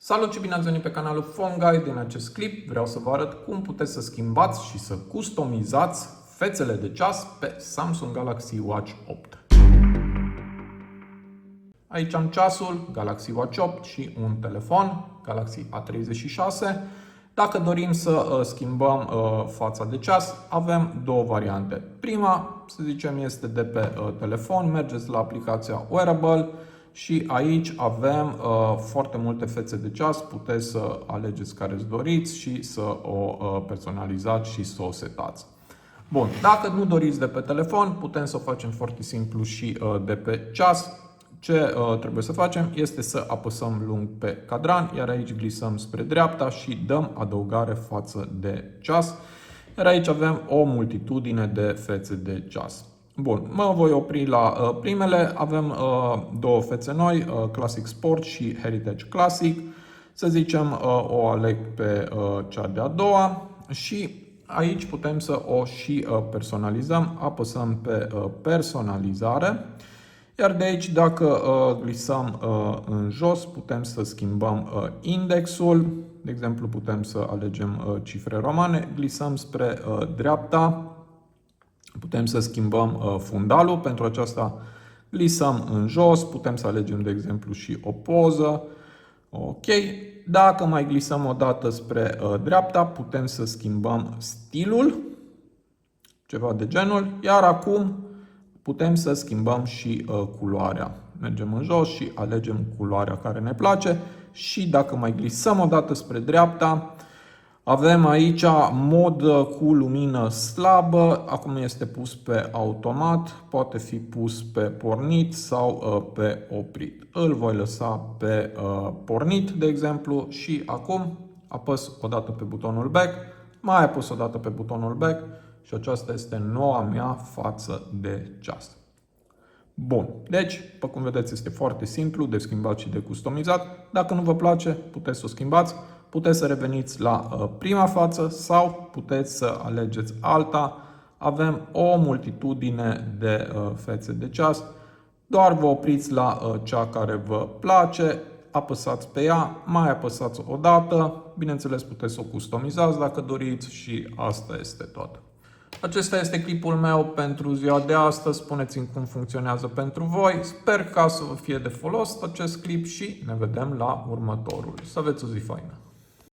Salut și bine ați venit pe canalul Phone Guide. În acest clip vreau să vă arăt cum puteți să schimbați și să customizați fețele de ceas pe Samsung Galaxy Watch 8. Aici am ceasul Galaxy Watch 8 și un telefon Galaxy A36. Dacă dorim să schimbăm fața de ceas, avem două variante. Prima, să zicem, este de pe telefon. Mergeți la aplicația Wearable și aici avem foarte multe fețe de ceas. Puteți să alegeți care îți doriți și să o personalizați și să o setați. Bun, dacă nu doriți de pe telefon, putem să o facem foarte simplu și de pe ceas. Ce trebuie să facem este să apăsăm lung pe cadran, iar aici glisăm spre dreapta și dăm adăugare față de ceas. Iar aici avem o multitudine de fețe de ceas. Bun, mă voi opri la primele. Avem două fețe noi, Classic Sport și Heritage Classic. Să zicem, o aleg pe cea de-a doua și aici putem să o și personalizăm. Apăsăm pe personalizare. Iar de aici, dacă glisăm în jos, putem să schimbăm indexul. De exemplu, putem să alegem cifre romane, glisăm spre dreapta, putem să schimbăm fundalul. Pentru aceasta glisăm în jos, putem să alegem, de exemplu, și o poză. Ok. Dacă mai glisăm o dată spre dreapta, putem să schimbăm stilul, ceva de genul. Iar acum putem să schimbăm și culoarea. Mergem în jos și alegem culoarea care ne place. Și dacă mai glisăm o dată spre dreapta, avem aici mod cu lumină slabă. Acum este pus pe automat. Poate fi pus pe pornit sau pe oprit. Îl voi lăsa pe pornit, de exemplu. Și acum apăs o dată pe butonul back. Mai apăs o dată pe butonul back. Și aceasta este noua mea față de ceas. Bun, deci, după cum vedeți, este foarte simplu de schimbat și de customizat. Dacă nu vă place, puteți să o schimbați, puteți să reveniți la prima față sau puteți să alegeți alta. Avem o multitudine de fețe de ceas. Doar vă opriți la cea care vă place, apăsați pe ea, mai apăsați o dată. Bineînțeles, puteți să o customizați dacă doriți și asta este tot. Acesta este clipul meu pentru ziua de astăzi. Spuneți-mi cum funcționează pentru voi. Sper ca să vă fie de folos acest clip și ne vedem la următorul. Să aveți o zi faină!